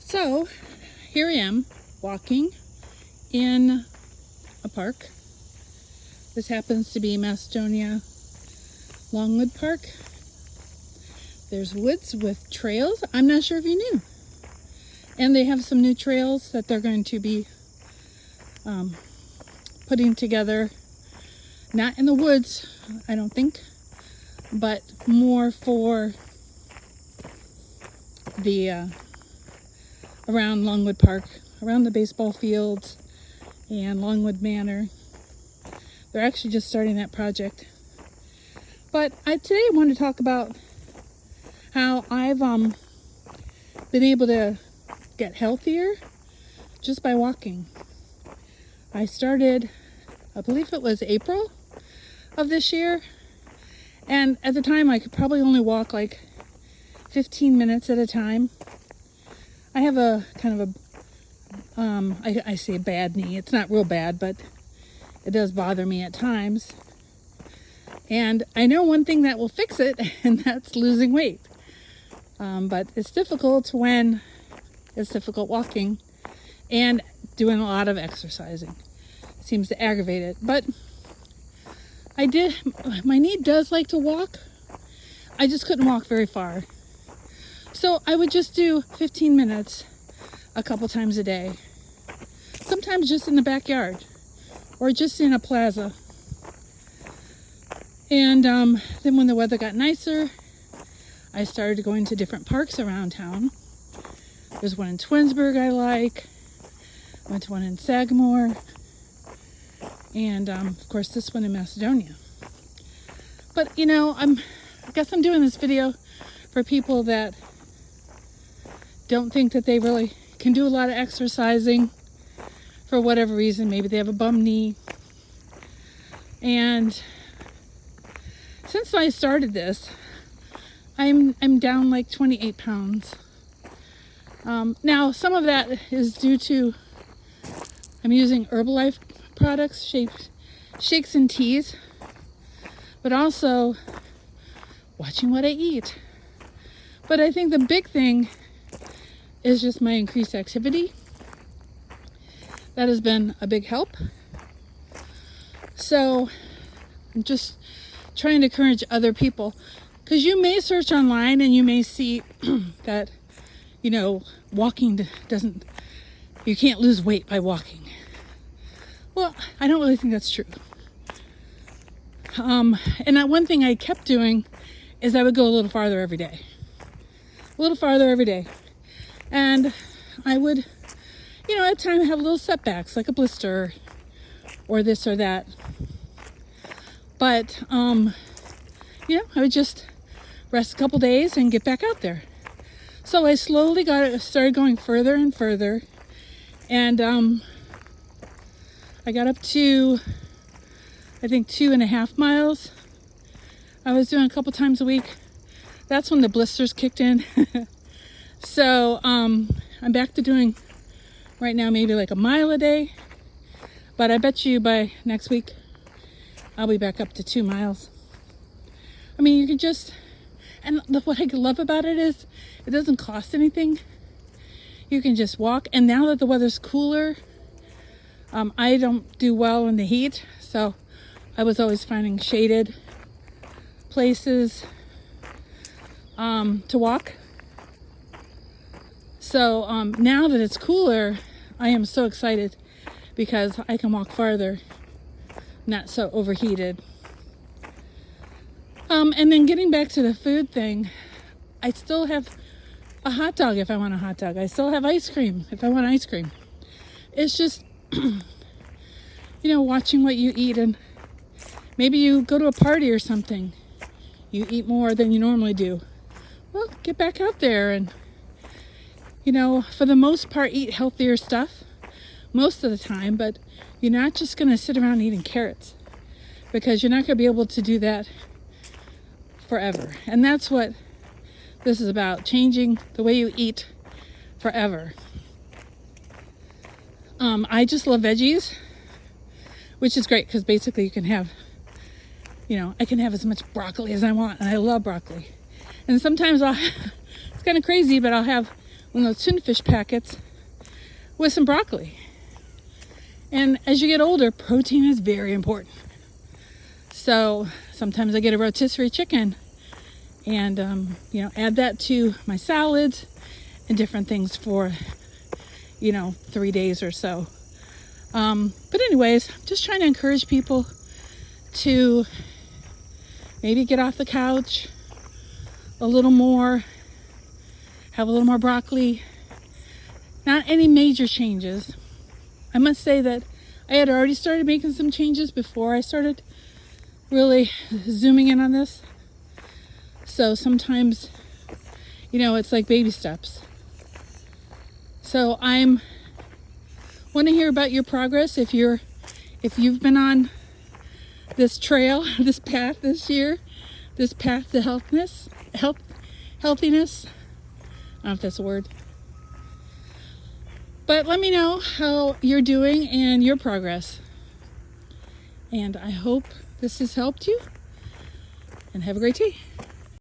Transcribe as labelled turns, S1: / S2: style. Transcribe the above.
S1: So here I am walking in a park. This happens to be Macedonia Longwood Park. There's woods with trails. I'm not sure if you knew. And they have some new trails that they're going to be putting together. Not in the woods, I don't think, but more for the around Longwood Park, around the baseball fields and Longwood Manor. They're actually just starting that project. But today I want to talk about how I've been able to get healthier just by walking. I started, I believe it was April of this year, and at the time I could probably only walk like 15 minutes at a time. I have a kind of a, I say bad knee. It's not real bad, but it does bother me at times. And I know one thing that will fix it, and that's losing weight. But it's difficult when it's difficult walking and doing a lot of exercising. It seems to aggravate it. But my knee does like to walk. I just couldn't walk very far. So I would just do 15 minutes a couple times a day. Sometimes just in the backyard or just in a plaza. And then when the weather got nicer, I started going to different parks around town. There's one in Twinsburg I like. I went to one in Sagamore. And of course this one in Macedonia. But you know, I guess I'm doing this video for people that don't think that they really can do a lot of exercising for whatever reason. Maybe they have a bum knee. And since I started this, I'm down like 28 pounds. Now, some of that is due to I'm using Herbalife products, shakes and teas, but also watching what I eat. But I think the big thing is just my increased activity. That has been a big help. So I'm just trying to encourage other people, because you may search online and you may see that, you know, walking you can't lose weight by walking. Well, I don't really think that's true. And that one thing I kept doing is I would go a little farther every day. A little farther every day. And I would, you know, at times have little setbacks, like a blister or this or that. But, you know, I would just rest a couple days and get back out there. So I slowly started going further and further. And I got up to, I think, 2.5 miles. I was doing a couple times a week. That's when the blisters kicked in. So I'm back to doing right now maybe like 1 mile a day. But I bet you by next week I'll be back up to 2 miles. I mean, you can just, and what I love about it is it doesn't cost anything. You can just walk. And now that the weather's cooler, I don't do well in the heat. So I was always finding shaded places to walk. So now that it's cooler, I am so excited because I can walk farther, not so overheated. And then getting back to the food thing, I still have a hot dog if I want a hot dog. I still have ice cream if I want ice cream. It's just, you know, watching what you eat. And maybe you go to a party or something. You eat more than you normally do. Well, get back out there and, you know, for the most part, eat healthier stuff most of the time. But you're not just going to sit around eating carrots, because you're not going to be able to do that forever. And that's what this is about, changing the way you eat forever. I just love veggies, which is great because basically you can have, you know, I can have as much broccoli as I want, and I love broccoli. And sometimes it's kind of crazy, but I'll have one of those tuna fish packets with some broccoli. And as you get older, protein is very important. So sometimes I get a rotisserie chicken and, add that to my salads and different things for, 3 days or so. But anyways, just trying to encourage people to maybe get off the couch a little more, have a little more broccoli. Not any major changes. I must say that I had already started making some changes before I started really zooming in on this. So sometimes, it's like baby steps. So want to hear about your progress if you've been on this trail, this path this year, this path to healthiness. I don't know if that's a word. But let me know how you're doing and your progress. And I hope this has helped you. And have a great day.